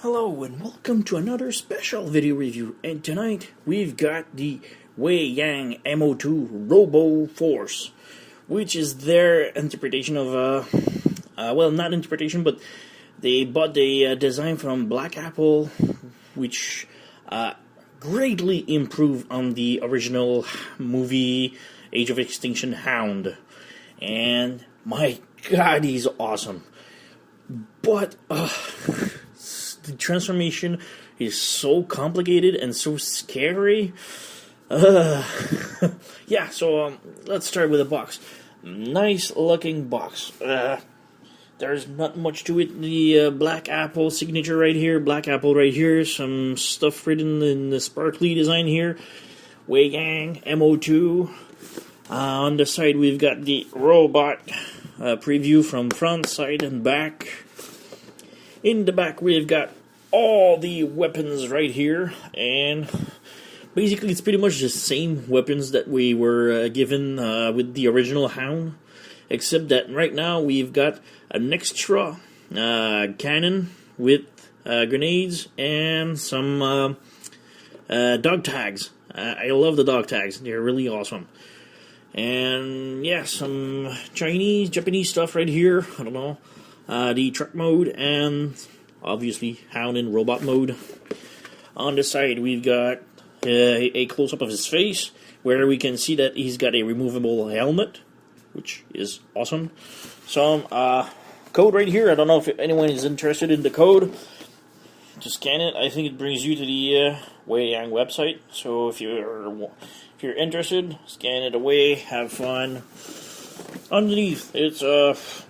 Hello and welcome to another special video review, and tonight we've got the Weijiang M02 Robo Force, which is their interpretation of, well, not interpretation, but they bought the design from Black Apple, which greatly improved on the original movie Age of Extinction Hound, and my god, he's awesome. But, the transformation is so complicated and so scary. Yeah, so let's start with the box. Nice looking box. There's not much to it. The Black Apple signature right here, Black Apple right here, some stuff written in the sparkly design here. Weijiang M02. On the side we've got the robot preview from front, side, and back. In the back, we've got all the weapons right here, and basically it's pretty much the same weapons that we were given with the original Hound, except that right now we've got an extra cannon with grenades and some dog tags. I love the dog tags, they're really awesome. And yeah, some Japanese stuff right here, I don't know. The truck mode, and obviously Hound in robot mode. On the side we've got a close-up of his face, where we can see that he's got a removable helmet, which is awesome. Some code right here. I don't know if anyone is interested in the code. Just scan it. I think it brings you to the Weijiang website. So if you're interested, scan it away, have fun. Underneath, it's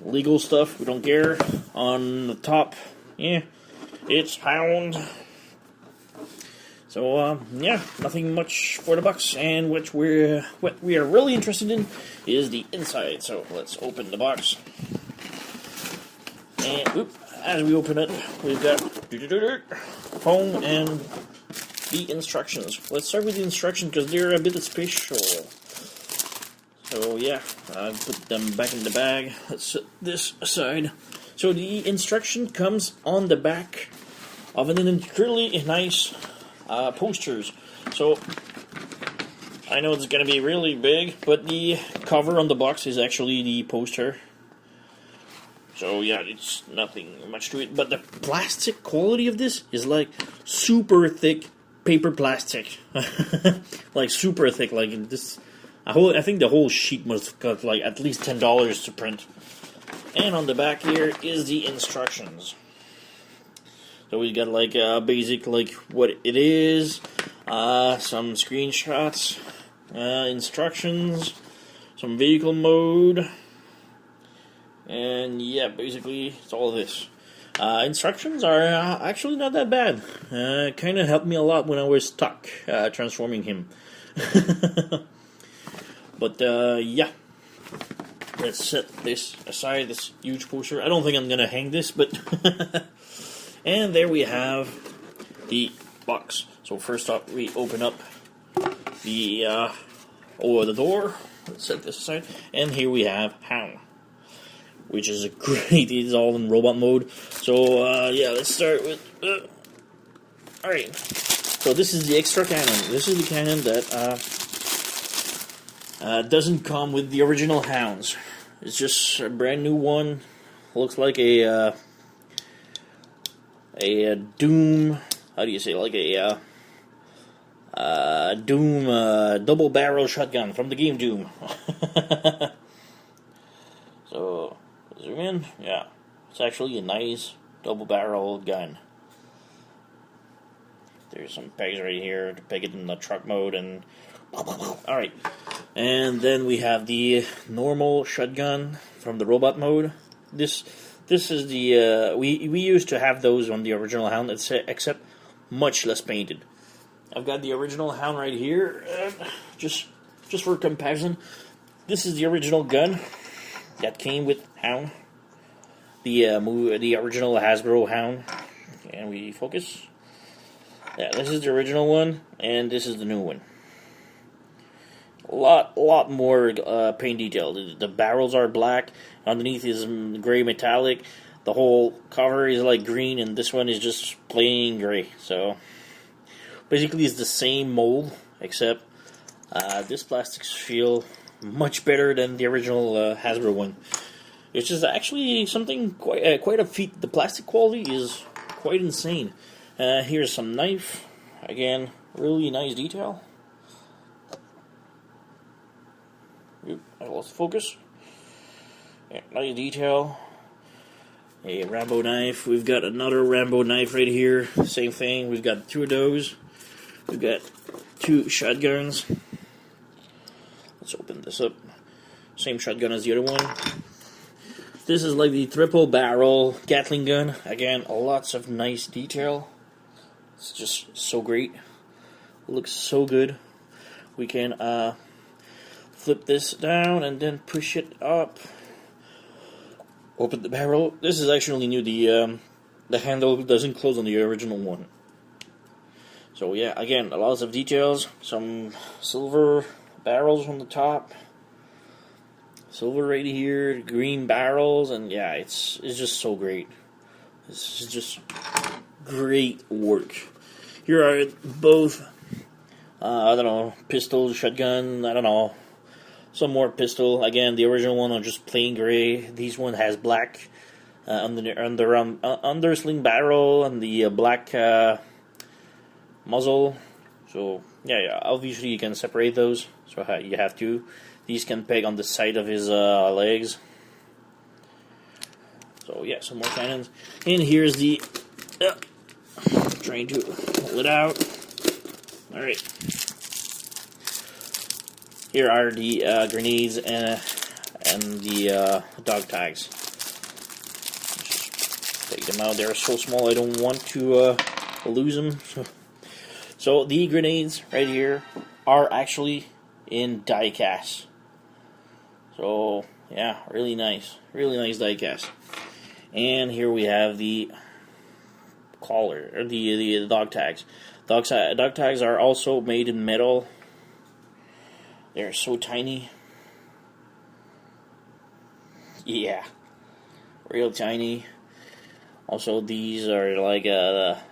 legal stuff, we don't care. On the top, yeah, it's Hound. So, yeah, nothing much for the box. And what we are really interested in is the inside. So, let's open the box. And, as we open it, we've got home and the instructions. Let's start with the instructions, because they're a bit special. So yeah, I'll put them back in the bag. Let's set this aside. So the instruction comes on the back of an really nice posters. So I know it's going to be really big, but the cover on the box is actually the poster. So yeah, it's nothing much to it. But the plastic quality of this is like super thick paper plastic. Like super thick, like this. I think the whole sheet must have got like at least $10 to print. And on the back here is the instructions. So we got like basic, like what it is, some screenshots, instructions, some vehicle mode, and yeah, basically it's all this. Instructions are actually not that bad. Kind of helped me a lot when I was stuck transforming him. But, yeah, let's set this aside, this huge poster. I don't think I'm going to hang this, but... And there we have the box. So first up, we open up the door. Let's set this aside. And here we have Hound, which is great. It's all in robot mode. So, yeah, let's start with... Alright, so this is the extra cannon. This is the cannon that... doesn't come with the original Hounds. It's just a brand new one. Looks like a Doom. How do you say? Like a Doom double barrel shotgun from the game Doom. So zoom in. Yeah, it's actually a nice double barrel gun. There's some pegs right here to peg it in the truck mode and. Alright, and then we have the normal shotgun from the robot mode. This is the, we used to have those on the original Hound, except much less painted. I've got the original Hound right here, just for comparison. This is the original gun that came with Hound. The original Hasbro Hound. And we focus. Yeah, this is the original one, and this is the new one. A lot more paint detail. The barrels are black. Underneath is gray metallic. the whole cover is like green, and this one is just plain gray. So basically, it's the same mold, except this plastics feel much better than the original Hasbro one. Which is actually something quite a feat. The plastic quality is quite insane. Here's some knife. Again, really nice detail. Oop, I lost focus. Yeah, nice detail. A Rambo knife. We've got another Rambo knife right here. Same thing. We've got 2 of those. We've got 2 shotguns. Let's open this up. Same shotgun as the other one. This is like the triple barrel Gatling gun. Again, lots of nice detail. It's just so great. It looks so good. We can flip this down and then push it up. Open the barrel. This is actually new. The handle doesn't close on the original one. So yeah, again, lots of details. Some silver barrels on the top. Silver right here, green barrels, and yeah, it's just so great. This is just great work. Here are both, I don't know, pistol, shotgun, I don't know, some more pistol. Again, the original one are just plain gray. This one has black undersling barrel and the black muzzle. So yeah, obviously you can separate those. So you have to. These can peg on the side of his legs. So yeah, some more cannons. And here's the trying to pull it out. All right. Here are the grenades and the dog tags. Just take them out. They're so small. I don't want to lose them. So the grenades right here are actually in die cast. So yeah, really nice die cast. And here we have the collar, or the dog tags. Dog tags are also made in metal. They're so tiny. Yeah, real tiny. Also, these are like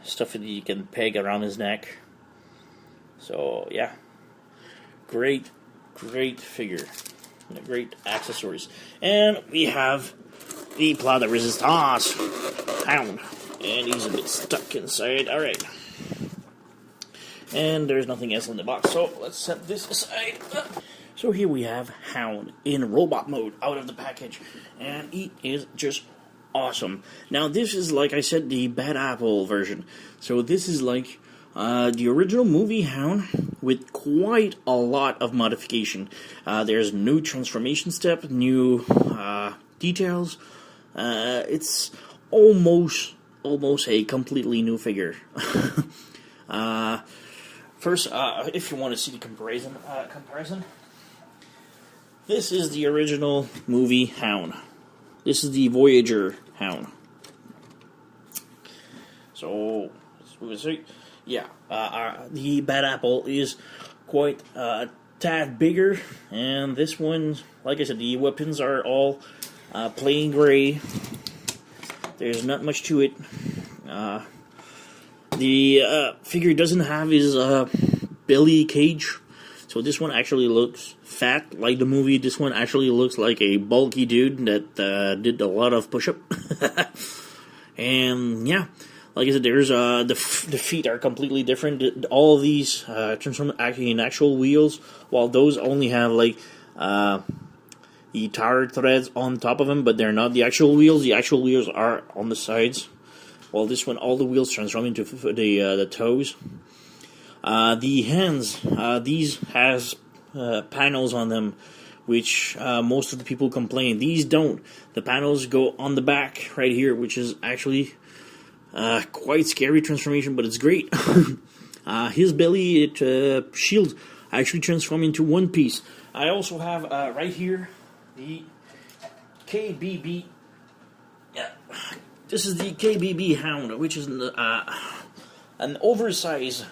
stuff that you can peg around his neck. So yeah, great figure. Great accessories. And we have the Plat de Resistance Hound. And he's a bit stuck inside. Alright. And there's nothing else in the box. So let's set this aside. So here we have Hound in robot mode out of the package. And he is just awesome. Now this is, like I said, the Bad Apple version. So this is like the original Movie Hound with quite a lot of modification. There's new transformation step, new details. It's almost a completely new figure. First, if you want to see the comparison, this is the original Movie Hound. This is the Voyager Hound. So let's move it straight. Yeah, the Bad Apple is quite a tad bigger, and this one, like I said, the weapons are all plain gray. There's not much to it. The figure doesn't have his belly cage, so this one actually looks fat, like the movie. This one actually looks like a bulky dude that did a lot of push-up. And yeah, like I said, there's the feet are completely different. All of these transform actually in actual wheels, while those only have like the tire threads on top of them, but they're not the actual wheels. The actual wheels are on the sides. While this one, all the wheels transform into the toes. The hands, these has panels on them, which most of the people complain. These don't. The panels go on the back right here, which is actually quite scary transformation, but it's great. His belly, shield actually transform into one piece. I also have right here the KBB. Yeah, this is the KBB Hound, which is an oversized,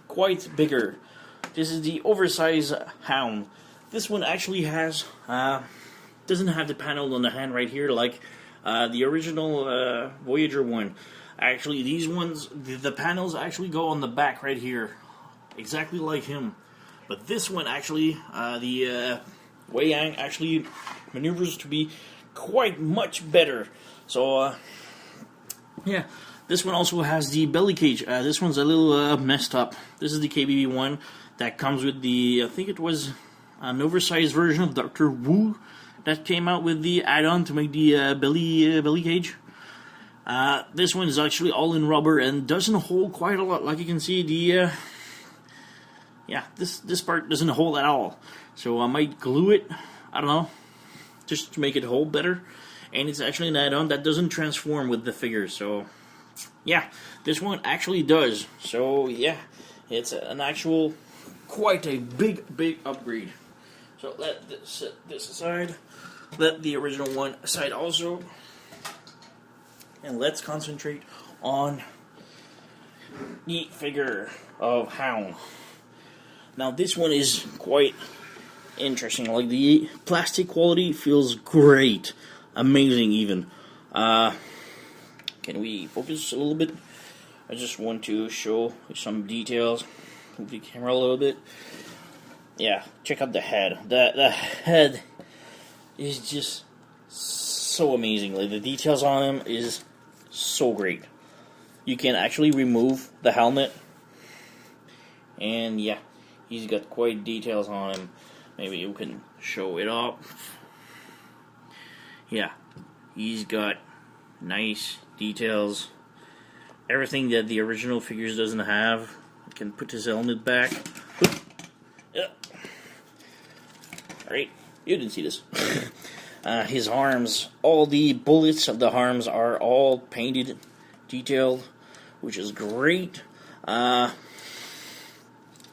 quite bigger. This is the oversized Hound. This one actually has doesn't have the panel on the hand right here like The original Voyager one. Actually, these ones, the panels actually go on the back right here, exactly like him. But this one actually, the Weijiang actually maneuvers to be quite much better. So, yeah. This one also has the belly cage. This one's a little messed up. This is the KBB one that comes with the, I think it was an oversized version of Dr. Wu that came out with the add-on to make the belly cage. This one is actually all in rubber and doesn't hold quite a lot. Like you can see, the this part doesn't hold at all. So I might glue it. I don't know, just to make it hold better. And it's actually an add-on that doesn't transform with the figure. So yeah, this one actually does. So yeah, it's an actual, quite a big upgrade. So let this set this aside. Let the original one aside also. And let's concentrate on the figure of Hound. Now this one is quite interesting. Like, the plastic quality feels great. Amazing even. Can we focus a little bit? I just want to show some details. Move the camera a little bit. Yeah, check out the head. The head is just so amazing. Like, the details on him is so great. You can actually remove the helmet. And yeah, he's got quite details on him. Maybe you can show it up. Yeah, he's got nice details. Everything that the original figures doesn't have. You can put his helmet back. Yeah. Alright, you didn't see this. His arms, all the bullets of the arms are all painted, detailed, which is great.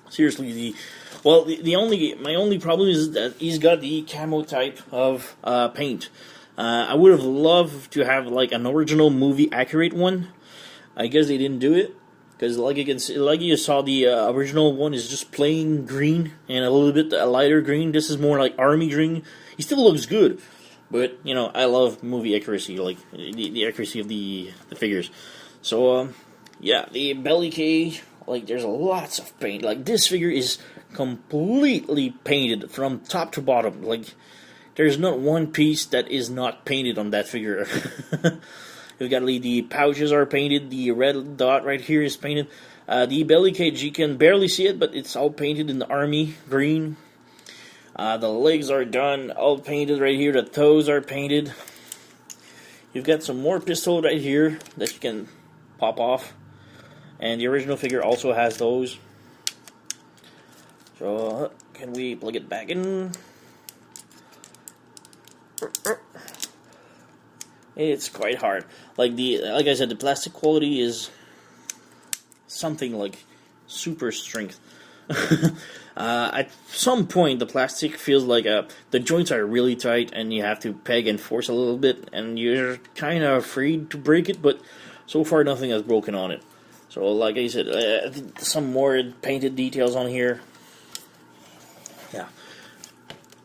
Seriously, my only problem is that he's got the camo type of paint. I would have loved to have like an original movie accurate one. I guess they didn't do it because, like you saw, the original one is just plain green and a little bit lighter green. This is more like army green. He still looks good, but you know, I love movie accuracy, like the accuracy of the figures. So yeah, the belly cage. Like, there's lots of paint. Like, this figure is completely painted from top to bottom. Like, there's not one piece that is not painted on that figure. You've got the pouches are painted. The red dot right here is painted. The belly cage, you can barely see it, but it's all painted in the army green. The legs are done, all painted right here. The toes are painted. You've got some more pistol right here that you can pop off. And the original figure also has those. So, can we plug it back in? It's quite hard. Like I said, the plastic quality is something like super strength. At some point, the plastic feels like the joints are really tight, and you have to peg and force a little bit, and you're kind of afraid to break it. But so far, nothing has broken on it. So, like I said, some more painted details on here. Yeah.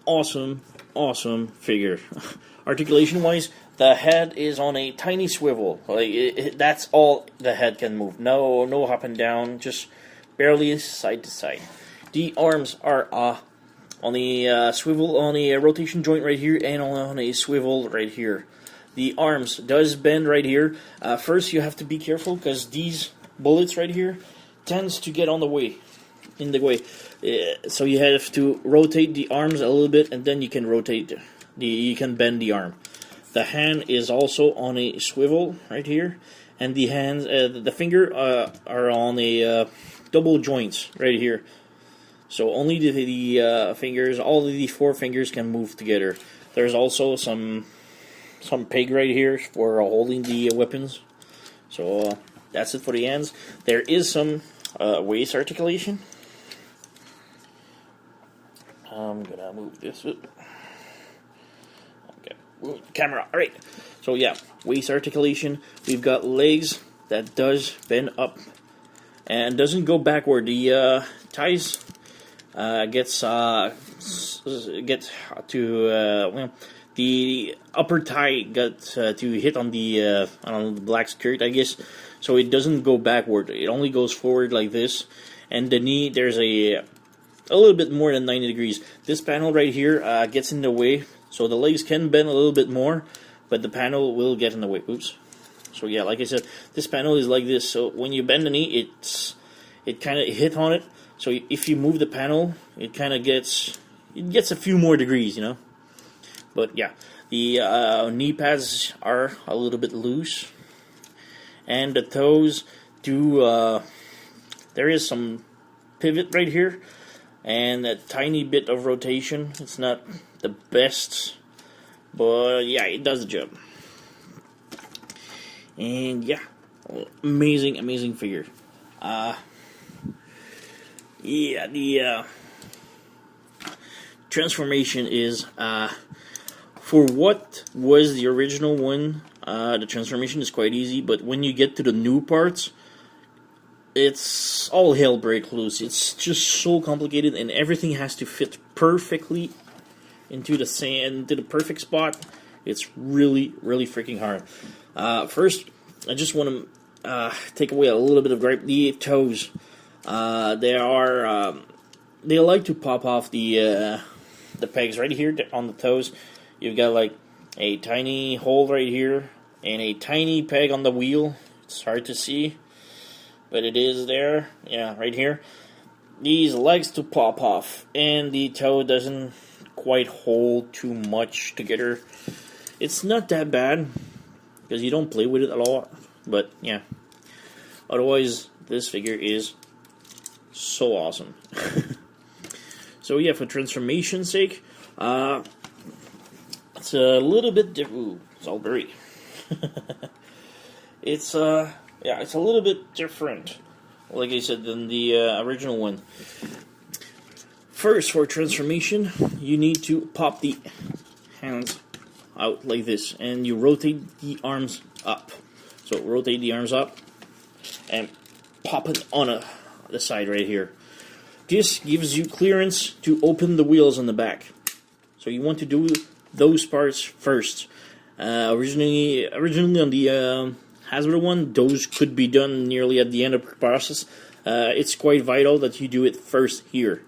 Awesome figure. Articulation-wise, the head is on a tiny swivel. Like, that's all the head can move. No up and down, just barely side to side. The arms are on the swivel, on a rotation joint right here, and on a swivel right here. The arms does bend right here. First, you have to be careful, because these bullets right here tends to get in the way. So you have to rotate the arms a little bit, and then you can you can bend the arm. The hand is also on a swivel right here, and the hands, the finger are on a double joints right here. So only the fingers, all of the four fingers can move together. There's also some peg right here for holding the weapons. So that's it for the hands. There is some waist articulation. I'm gonna move this up. Okay, move the camera. Alright, so yeah, waist articulation. We've got legs that does bend up and doesn't go backward. The ties gets to the upper tie got to hit on the I don't know, the black skirt, I guess, so it doesn't go backward. It only goes forward like this, and the knee, there's a little bit more than 90 degrees. This panel right here gets in the way, so the legs can bend a little bit more, but the panel will get in the way. Oops. So yeah, like I said, this panel is like this. So when you bend the knee, it kind of hit on it. So if you move the panel, it kind of gets a few more degrees, you know. But yeah, the knee pads are a little bit loose, and the toes do. There is some pivot right here, and a tiny bit of rotation. It's not the best, but yeah, it does the job. And yeah, amazing figure. Yeah, the transformation is for what was the original one. The transformation is quite easy, but when you get to the new parts, it's all hell break loose. It's just so complicated, and everything has to fit perfectly into the perfect spot. It's really freaking hard. First, I just want to take away a little bit of gripe. The toes, they like to pop off the pegs right here on the toes. You've got like a tiny hole right here and a tiny peg on the wheel. It's hard to see, but it is there. Yeah, right here. These legs to pop off, and the toe doesn't quite hold too much together. It's not that bad, because you don't play with it a lot, but yeah. Otherwise, this figure is so awesome. So yeah, for transformation's sake, it's a little bit different. Ooh, it's all blurry. It's a little bit different, like I said, than the original one. First, for transformation, you need to pop the hands out like this, and you rotate the arms up. So rotate the arms up and pop it on the side right here. This gives you clearance to open the wheels on the back. So you want to do those parts first. Originally on the Hasbro one, those could be done nearly at the end of the process. It's quite vital that you do it first here.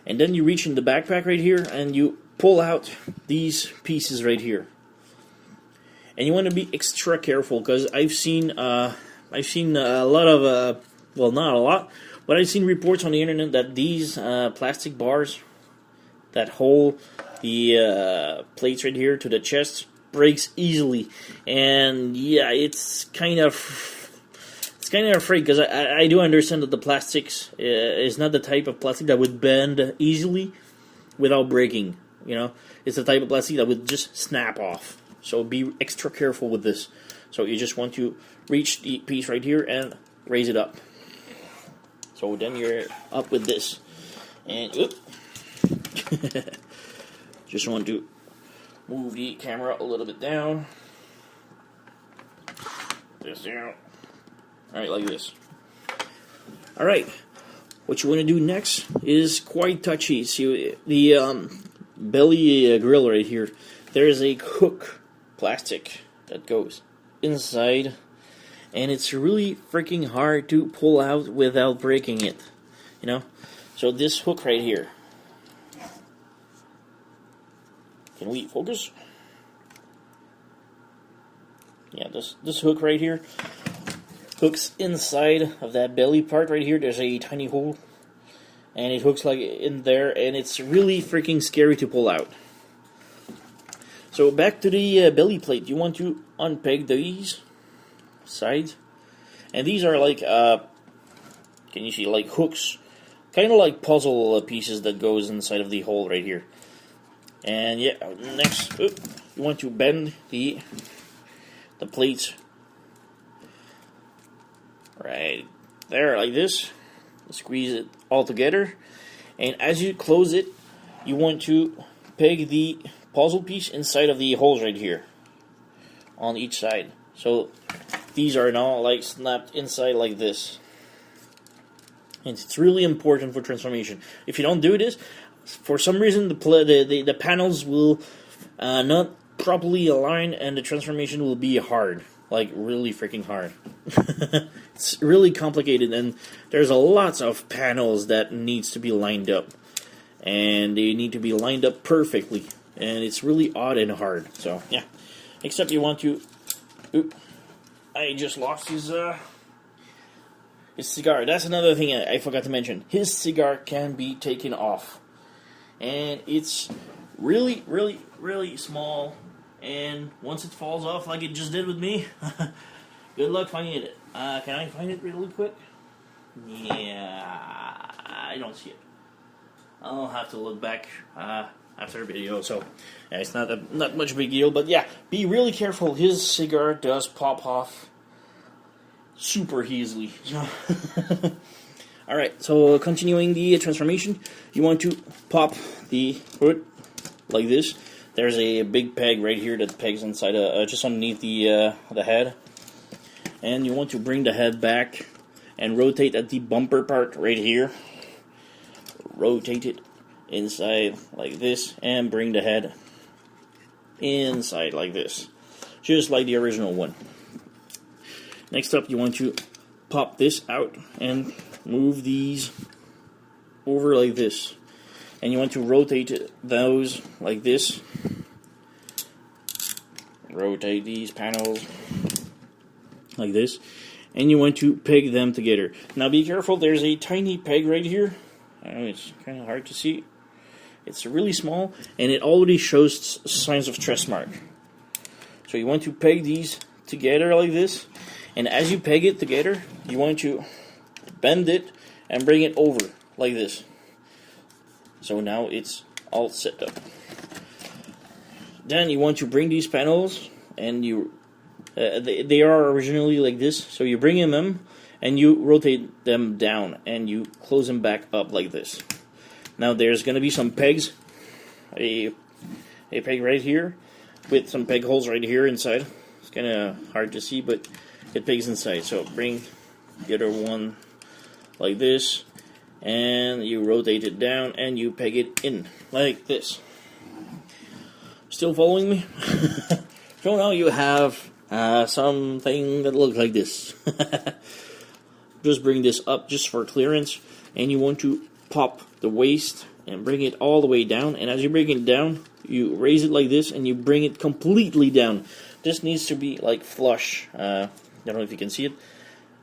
And then you reach in the backpack right here, and you pull out these pieces right here. And you want to be extra careful, because I've seen a lot of, well, not a lot, but I've seen reports on the internet that these plastic bars that hold the plates right here to the chest breaks easily. And yeah, it's kind of afraid, because I do understand that the plastics is not the type of plastic that would bend easily without breaking. You know, it's the type of plastic that would just snap off. So be extra careful with this. So you just want to reach the piece right here and raise it up. So then you're up with this. And just want to move the camera a little bit down. This down. Alright, like this. Alright, what you want to do next is quite touchy. See, the belly grill right here, there is a hook plastic that goes inside, and it's really freaking hard to pull out without breaking it, you know. So this hook right here, can we focus? Yeah, this hook right here hooks inside of that belly part right here. There's a tiny hole, and it hooks like in there, and it's really freaking scary to pull out. So back to the belly plate. You want to unpeg these sides, and these are like can you see, like hooks, kind of like puzzle pieces that goes inside of the hole right here. And yeah, next, you want to bend the plates right there like this. Squeeze it all together, and as you close it, you want to peg the puzzle piece inside of the holes right here on each side. So these are now like snapped inside like this. And it's really important for transformation. If you don't do this, for some reason the panels will not properly aligned, and the transformation will be hard, like really freaking hard. It's really complicated, and there's a lots of panels that needs to be lined up, and they need to be lined up perfectly, and it's really odd and hard. So yeah, except you want to. Oop, I just lost his cigar. That's another thing I forgot to mention. His cigar can be taken off, and it's really, really, really small. And once it falls off, like it just did with me, good luck finding it. Can I find it really quick? Yeah, I don't see it. I'll have to look back after the video. So yeah, it's not much big deal, but yeah, be really careful. His cigar does pop off super easily. Alright, so continuing the transformation, you want to pop the hood like this. There's a big peg right here that pegs inside, just underneath the head. And you want to bring the head back and rotate at the bumper part right here. Rotate it inside like this and bring the head inside like this. Just like the original one. Next up, you want to pop this out and move these over like this. And you want to rotate those like this. Rotate these panels like this. And you want to peg them together. Now be careful, there's a tiny peg right here. I know it's kind of hard to see. It's really small, and it already shows signs of stress mark. So you want to peg these together like this. And as you peg it together, you want to bend it and bring it over like this. So now it's all set up. Then you want to bring these panels, and they are originally like this. So you bring them in, and you rotate them down, and you close them back up like this. Now there's going to be some pegs, a peg right here, with some peg holes right here inside. It's kind of hard to see, but it pegs inside. So bring the other one like this, and you rotate it down, and you peg it in like this. Still following me? So now you have something that looks like this. Just bring this up just for clearance, and you want to pop the waist and bring it all the way down. And as you bring it down, you raise it like this, and you bring it completely down. This needs to be like flush. I don't know if you can see it.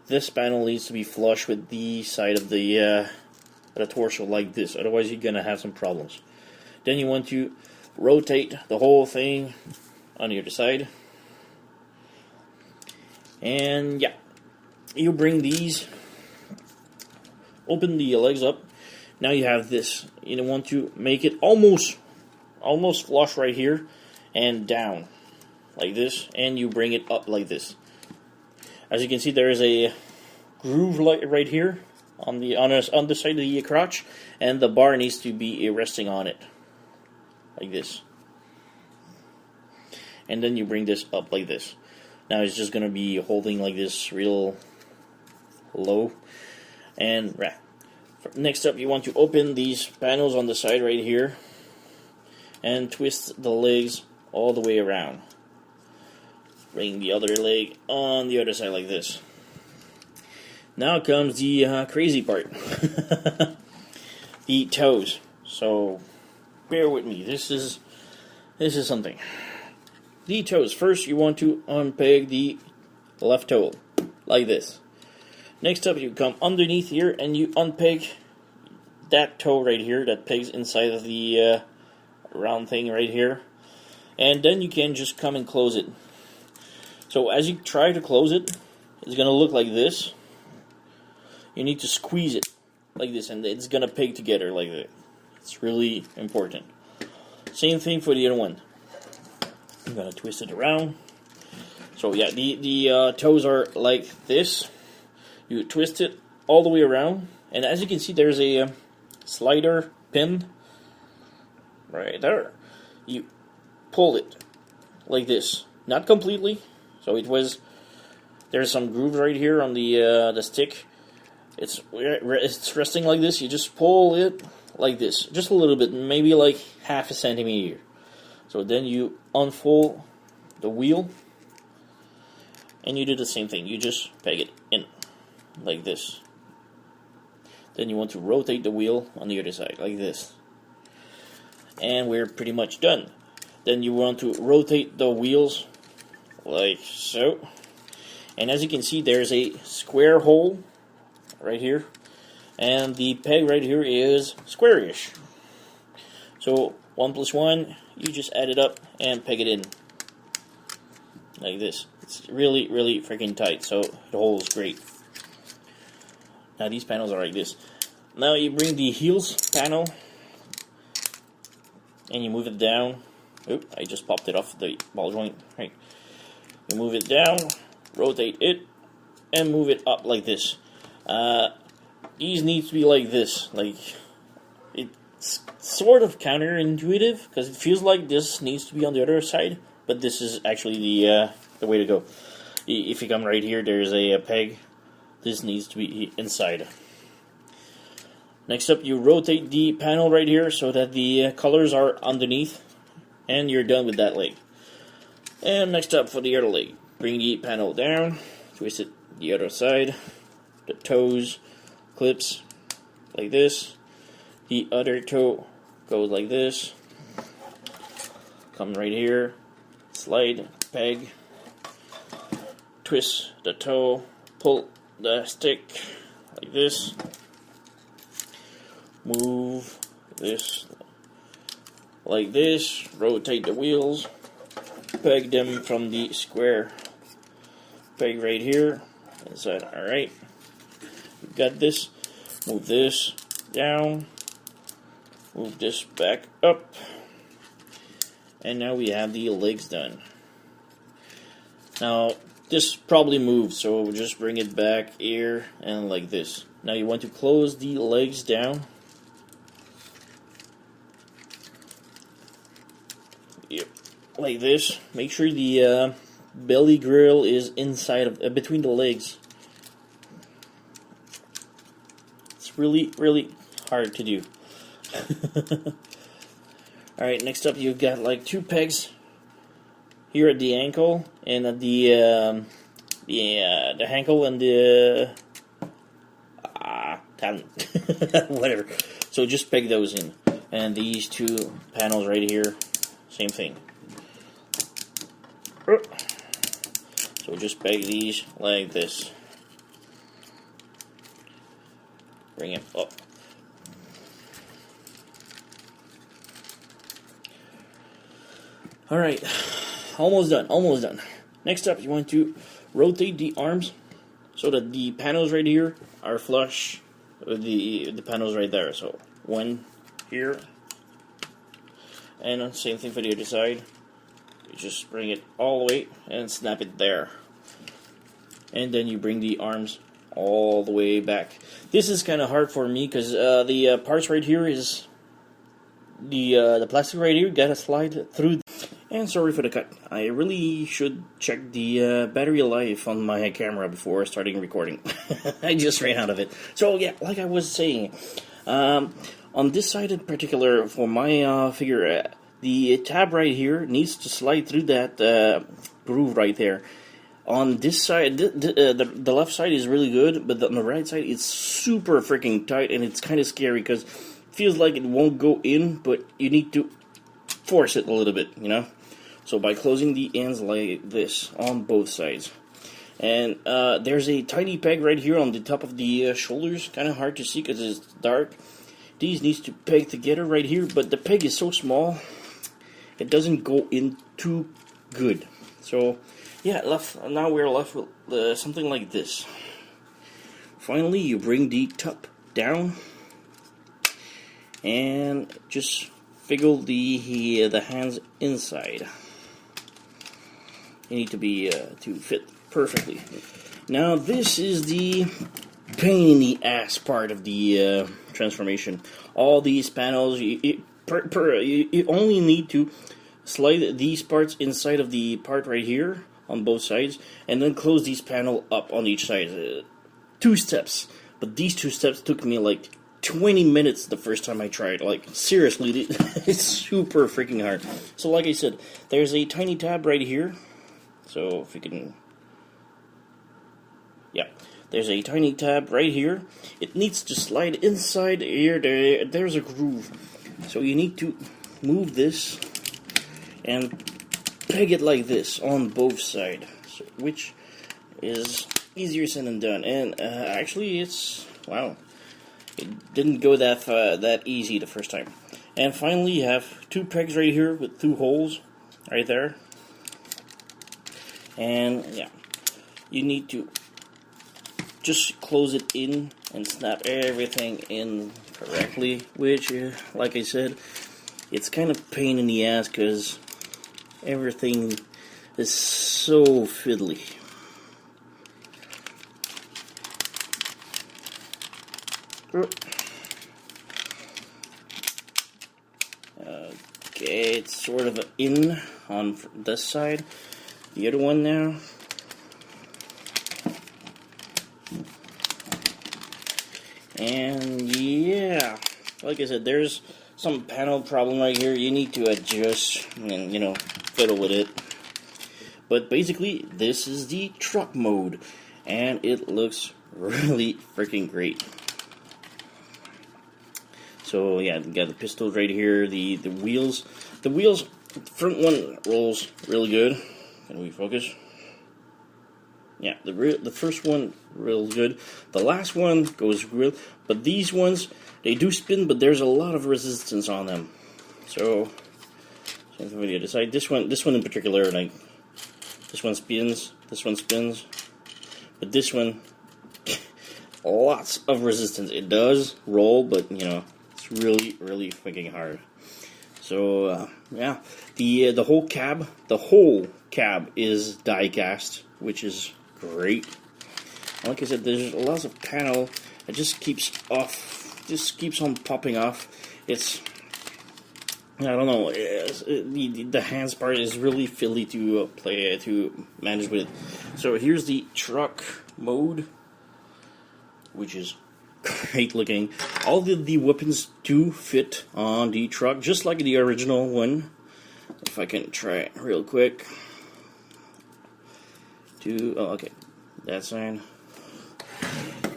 This panel needs to be flush with the side of the torso like this. Otherwise, you're gonna have some problems. Then you want to rotate the whole thing on the other side. And yeah, you bring these, open the legs up. Now you have this. You want to make it almost flush right here and down like this, and you bring it up like this. As you can see, there is a groove right here on the side of the crotch, and the bar needs to be resting on it like this. And then you bring this up like this. Now it's just going to be holding like this real low. And next up, you want to open these panels on the side right here and twist the legs all the way around. Bring the other leg on the other side like this. Now comes the crazy part. The toes. So bear with me. This is something. The toes. First, you want to unpeg the left toe like this. Next up, you come underneath here and you unpeg that toe right here that pegs inside of the round thing right here. And then you can just come and close it. So as you try to close it, it's going to look like this. You need to squeeze it like this, and it's going to peg together like that. It's really important. Same thing for the other one. I'm going to twist it around. So yeah, the toes are like this. You twist it all the way around, and as you can see, there's a slider pin right there. You pull it like this, not completely. So there's some groove right here on the stick. It's resting like this. You just pull it like this, just a little bit, maybe like half a centimeter. So then you unfold the wheel, and you do the same thing. You just peg it in like this. Then you want to rotate the wheel on the other side like this, and we're pretty much done. Then you want to rotate the wheels like so, and as you can see, there's a square hole right here, and the peg right here is squarish. So 1 plus 1, you just add it up and peg it in like this. It's really, really freaking tight, so the hole is great. Now these panels are like this. Now you bring the heels panel and you move it down. Oop, I just popped it off the ball joint. Right. You move it down, rotate it, and move it up like this. These need to be like this. Like, it's sort of counterintuitive because it feels like this needs to be on the other side, but this is actually the way to go. If you come right here, there's a peg. This needs to be inside. Next up, you rotate the panel right here so that the colors are underneath, and you're done with that leg. And next up for the other leg, bring the panel down, twist it the other side, the toes, clips like this, the other toe goes like this, come right here, slide, peg, twist the toe, pull the stick like this, move this like this, rotate the wheels, peg them from the square peg right here inside. Alright, you got this. Move this down, move this back up, and now we have the legs done. Now this probably moved, so we'll just bring it back here and like this. Now you want to close the legs down. Yep, like this. Make sure the belly grill is inside of between the legs. It's really, really hard to do. Alright, next up you've got like 2 pegs here at the ankle and at the ankle and the whatever. So just peg those in, and these 2 panels right here, same thing. So just peg these like this. Bring it up. Alright, almost done, almost done. Next up, you want to rotate the arms so that the panels right here are flush with the panels right there. So one here, and same thing for the other side. You just bring it all the way and snap it there. And then you bring the arms all the way back. This is kind of hard for me because the parts right here is the plastic right here gotta slide through. And sorry for the cut. I really should check the battery life on my camera before starting recording. I just ran out of it. So yeah, like I was saying, on this side in particular, for my figure, the tab right here needs to slide through that groove right there. On this side, the left side is really good, but on the right side it's super freaking tight, and it's kind of scary because it feels like it won't go in, but you need to force it a little bit, you know? So by closing the ends like this on both sides. And there's a tiny peg right here on the top of the shoulders, kind of hard to see because it's dark. These needs to peg together right here, but the peg is so small, it doesn't go in too good. So yeah, now we're left with something like this. Finally, you bring the top down and just wiggle the hands inside. They need to be to fit perfectly. Now this is the pain in the ass part of the transformation. All these panels, you only need to slide these parts inside of the part right here on both sides, and then close these panel up on each side. 2 steps, but these 2 steps took me like 20 minutes the first time I tried. Like, seriously, it's super freaking hard. So like I said, there's a tiny tab right here. So if you can... Yeah, there's a tiny tab right here. It needs to slide inside here. There's a groove. So you need to move this and peg it like this on both sides, so, which is easier said than done. And actually, it's wow, it didn't go that easy the first time. And finally, you have two pegs right here with two holes right there. And yeah, you need to just close it in and snap everything in correctly, which, like I said, it's kind of pain in the ass because everything is so fiddly. Okay, it's sort of in on this side. The other one now. And yeah, like I said, there's some panel problem right here. You need to adjust and, you know, fiddle with it. But basically, this is the truck mode, and it looks really freaking great. So yeah, you got the pistols right here, the wheels. The wheels, the front one rolls really good. Can we focus? Yeah, the first one real good. The last one goes real, but these ones, they do spin, but there's a lot of resistance on them. So, same thing with the other side. This one in particular, like this one spins, but this one, lots of resistance. It does roll, but you know, it's really, really freaking hard. So yeah, the whole cab is die cast, which is great. Like I said, there's lots of panel. It just keeps on popping off. It's, I don't know. The hands part is really fiddly to manage with. So here's the truck mode, which is great looking. All the weapons do fit on the truck, just like the original one. If I can try it real quick. Okay, that side.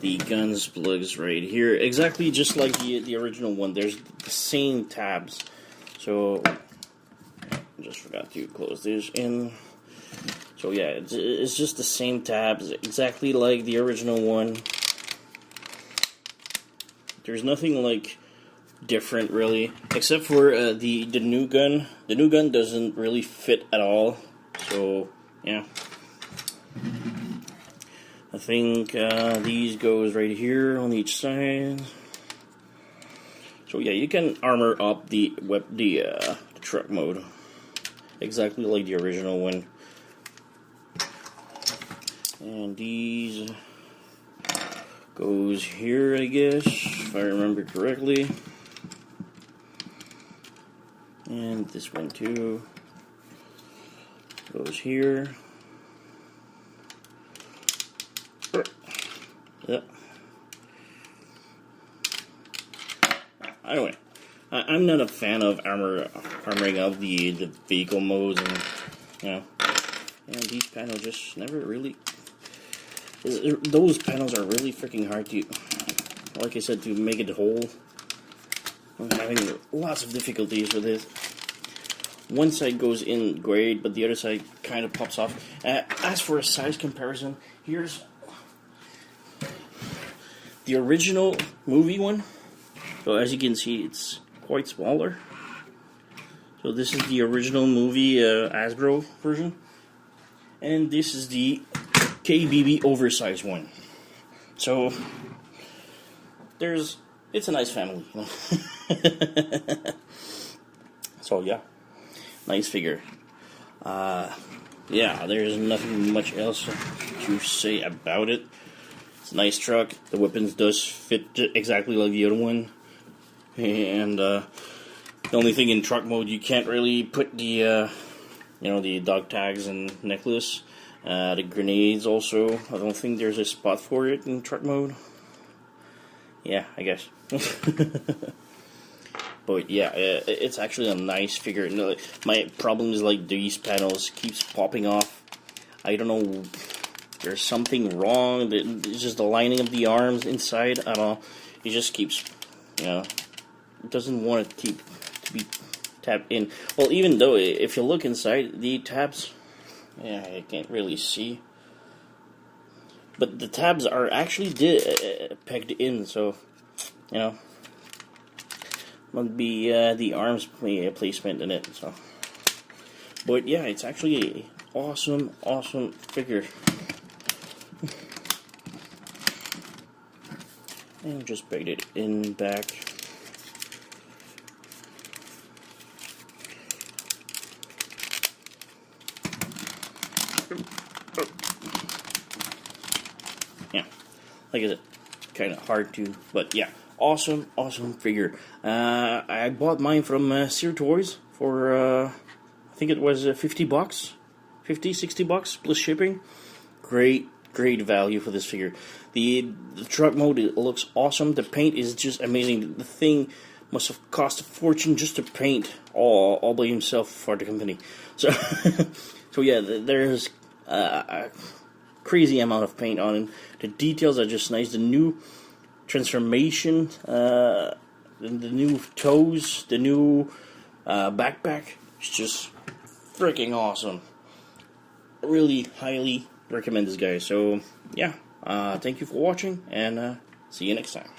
The guns plugs right here, exactly just like the original one. There's the same tabs. So, just forgot to close this in. So yeah, it's just the same tabs, exactly like the original one. There's nothing like different really, except for the new gun. The new gun doesn't really fit at all. So yeah. I think these goes right here on each side. So yeah, you can armor up the truck mode, exactly like the original one. And these goes here, I guess, if I remember correctly. And this one too goes here. Yep. Anyway, I'm not a fan of armoring up the vehicle modes, and you know, and these panels just never really. Those panels are really freaking hard to, like I said, to make it whole. I'm having lots of difficulties with it. One side goes in great, but the other side kind of pops off. As for a size comparison, here's the original movie one. So as you can see, it's quite smaller. So this is the original movie Hasbro version, and this is the KBB oversized one. So it's a nice family. So yeah, nice figure. Yeah, there's nothing much else to say about it. It's a nice truck. The weapons does fit exactly like the other one. And the only thing in truck mode, you can't really put the the dog tags and necklace. The grenades also, I don't think there's a spot for it in truck mode. yeah, I guess. But yeah, it's actually a nice figure. No, my problem is like these panels keeps popping off. I don't know. There's something wrong. It's just the lining of the arms inside. I don't know. It just keeps, it doesn't want to be tapped in. Well, even though if you look inside the tabs, yeah, I can't really see. But the tabs are actually pegged in, so might be the arms placement in it. So, but yeah, it's actually a awesome figure. And just pegged it in back. Yeah, like I said, kind of hard to, but yeah, awesome figure. I bought mine from Sear Toys for I think it was $50, $60 plus shipping. Great value for this figure. The truck mode, it looks awesome. The paint is just amazing. The thing must have cost a fortune just to paint all by himself for the company. So, so yeah, there's a crazy amount of paint on it. The details are just nice. The new transformation, the new toes, the new backpack. It's just freaking awesome. Really highly recommend this guy. So yeah, thank you for watching, and see you next time.